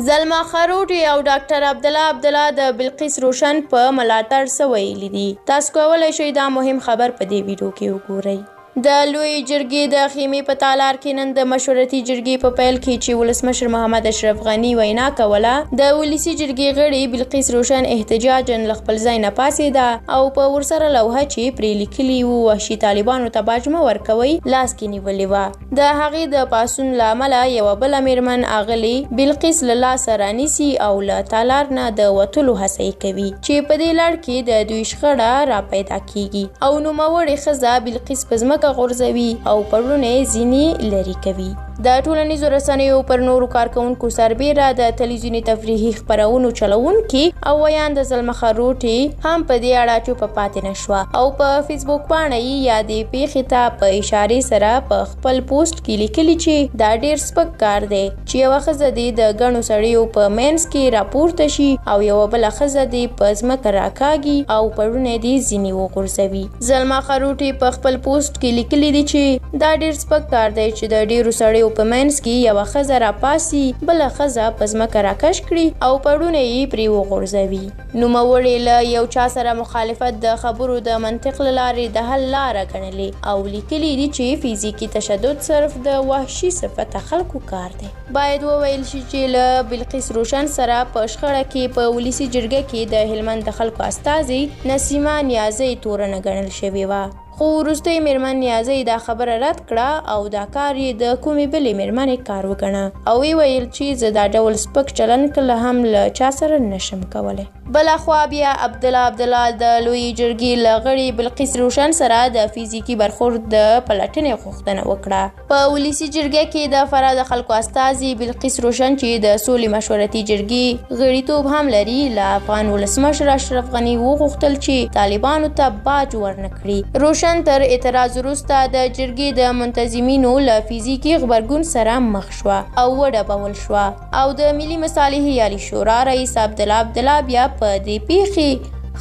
زلما خروټي او ډاکټر عبدالله د بلقيس روشن په ملاتړ څه ویلي دي. تاسو کولی شئ دا مهم خبر په دې ویډیو کې وګورئ. د لوی جرګې د خیمې په تالار کې نن د مشورتي جرګې په پیل کې چې ولسمشر محمد اشرف غني وینا کوله، د ولسي جرګې غړي بلقيس روشن احتجاجاً له خپل ځای نه پاڅېده او په ورسره لوحه چې پرې لیکلي وو وحشي طالبانو ته باج مه ورکوئ لاس کې نیولې وه. د هغې د پاڅون له امله یوه بله میرمن اغلې بلقيس له لاسه رانیسي او له تالار نه د وتلو هڅه یې کوي چې په دې لړ کې د دوی شخړه را پیدا کیږي او نوموړې ښځه بلقيس په ځمکه غورځوي او پړونه ځینې لرې کوي. د ټولنیزو رسنیو پر نورو کارکونکو سربیره د تلویزیوني تفریحي خپرونو چلوونکي او ویان د زلما خروټي هم په دې اړه چوپه پاتې نه شوه او په فیسبوک پاڼه یې یادې پیښې ته په اشارې سره په خپل پوسټ کې لیکلي چې دا ډېر سپک کار دی چې یوه ښځه دې د ګڼو سړیو په منځ کې راپورته شي او یوه بله ښځه دې په ځمکه راکاږي او پړونه دې ځینې وغورځوي. زلما خروټي په خپل پوسټ کې لیکلي دي چې دا ډېر سپک کار دی چې د ډېرو سړیو په منځ کې یوه ښځه راپاسي بله ښځه په ځمکه راکش کړي او پړونه یې پرې وغورځوي. نوموړې له یو چا سره مخالفت د خبرو د منطق له لارې د حل لاره ګڼلې او لیکلي دي چې فزیکي تشدد صرف د وحشي صفته خلکو کار دی. باید وویل شي چې له بلقيس روشن سره په شخړه کې په ولسي جرګه کې د هلمند د خلکو استازي نسیمه نیازۍ تورنه ګڼل شوې وه، خو وروستۍ میرمن نیازۍ دا خبره رد کړه او دا کار یې د کومې بلې میرمنې کار وګڼه او ویل چې زه دا ډول سپک چلن کله هم له چا سره نشم کولی. بلخوا بیا عبدالله د لوی جرګې له غړي بلقيس روشن سره د فزیکي برخورد د پلټنې غوښتنه وکړه. په ولسي جرګه کې د فراه د خلکو استازي بلقيس روشن چې د سولې مشورتي جرګې غړیتوب هم لري له افغان ولسمشر اشرف غني وغوښتل چې طالبانو ته باج ورنکړي. روشن تر اعتراض وروسته د جرګې د منتظمینو له فزیکي غبرګون سره مخ شوه او وډبول شوه او د ملي مصالحې عالي شورا رئیس عبدالله بیا په دې پیښې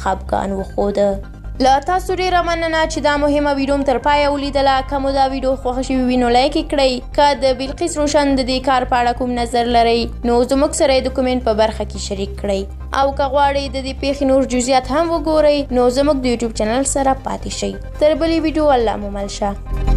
خفګان وښوده. له تاسو ډیره مننه چې دا مهمه ویډیو تر پایه ولیدله. که مو دا ویډیو خوښه شوې وي نو لایک یې کړئ. که د بلقيس روشن د دې کار په اړه کوم نظر لرئ نو زموږ سره یې د کومنټ په برخه کې شریک کړئ او که غواړئ د دې پیښې نور جزئیات هم وګورئ نو زموږ د یوټیوب چینل سره پاتې شئ. تر بلې ویډیو الله مو مل شه.